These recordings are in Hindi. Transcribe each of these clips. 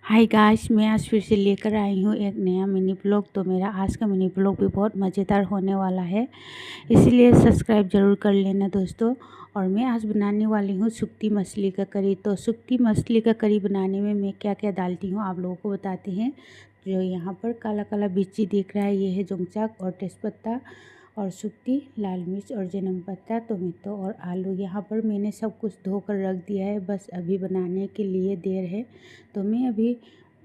हाय गाइस, मैं आज फिर से लेकर आई हूँ एक नया मिनी ब्लॉग। तो मेरा आज का मिनी ब्लॉग भी बहुत मज़ेदार होने वाला है, इसीलिए सब्सक्राइब ज़रूर कर लेना दोस्तों। और मैं आज बनाने वाली हूँ सूखती मछली का करी। तो सूखती मछली का करी बनाने में मैं क्या क्या डालती हूँ आप लोगों को बताते हैं। जो यहाँ पर काला काला बिच्ची दिख रहा है, ये है जोंगचाक और तेज़पत्ता और सूखती लाल मिर्च और जैनम पत्ता, टोमेटो और आलू। यहाँ पर मैंने सब कुछ धोकर रख दिया है, बस अभी बनाने के लिए देर है। तो मैं अभी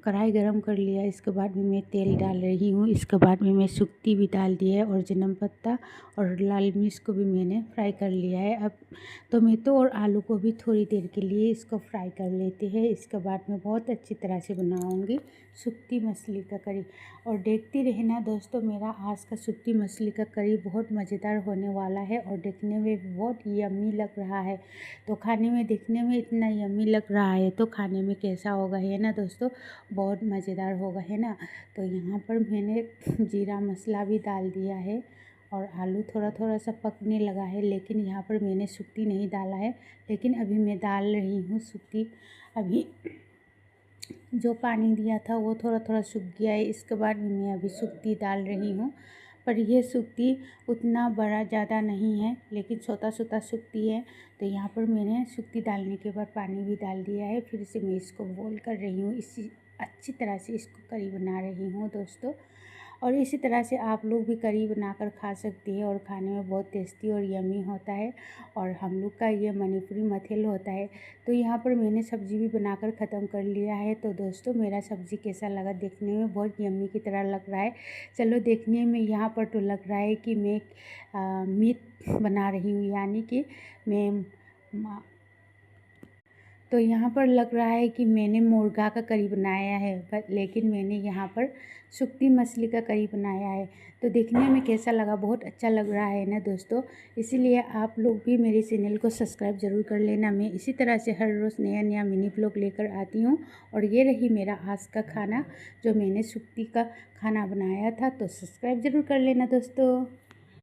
कढ़ाई गरम कर लिया, इसके बाद में मैं तेल डाल रही हूँ। इसके बाद में मैं सूखती भी डाल दिया है और जैनम पत्ता और लाल मिर्च को भी मैंने फ्राई कर लिया है। अब टोमेटो और आलू को भी थोड़ी देर के लिए इसको फ्राई कर लेते हैं। इसके बाद में बहुत अच्छी तरह से बनाऊँगी सूखती मछली का करी। और देखते रहना दोस्तों, मेरा आज का सूखती मछली का करी बहुत मज़ेदार होने वाला है और देखने में भी बहुत यम्मी लग रहा है। तो खाने में देखने में इतना यम्मी लग रहा है तो खाने में कैसा होगा, है ना दोस्तों, बहुत मज़ेदार होगा, है ना। तो यहाँ पर मैंने जीरा मसाला भी डाल दिया है और आलू थोड़ा थोड़ा सा पकने लगा है, लेकिन यहाँ पर मैंने सूखती नहीं डाला है। लेकिन अभी मैं डाल रही हूँ सूखती। अभी जो पानी दिया था वो थोड़ा थोड़ा सूख गया है। इसके बाद मैं अभी सूखती डाल रही हूँ, पर यह सूखती उतना बड़ा ज़्यादा नहीं है, लेकिन छोटा छोटा सूखती है। तो यहाँ पर मैंने सूखती डालने के बाद पानी भी डाल दिया है। फिर से मैं इसको बॉईल कर रही हूँ, इसी अच्छी तरह से इसको करी बना रही हूँ दोस्तों। और इसी तरह से आप लोग भी करी बनाकर खा सकते हैं और खाने में बहुत टेस्टी और यम्मी होता है। और हम लोग का ये मणिपुरी मथेल होता है। तो यहाँ पर मैंने सब्ज़ी भी बनाकर ख़त्म कर लिया है। तो दोस्तों, मेरा सब्ज़ी कैसा लगा, देखने में बहुत यम्मी की तरह लग रहा है। चलो, देखने में यहाँ पर तो लग रहा है कि मैं मीट बना रही हूँ, यानी कि मैं तो यहाँ पर लग रहा है कि मैंने मुर्गा का करी बनाया है, पर लेकिन मैंने यहाँ पर सूखती मछली का करी बनाया है। तो देखने में कैसा लगा, बहुत अच्छा लग रहा है ना दोस्तों। इसीलिए आप लोग भी मेरे चैनल को सब्सक्राइब ज़रूर कर लेना। मैं इसी तरह से हर रोज़ नया नया मिनी ब्लॉग लेकर आती हूँ। और ये रही मेरा आज का खाना, जो मैंने सूखती का खाना बनाया था। तो सब्सक्राइब ज़रूर कर लेना दोस्तों।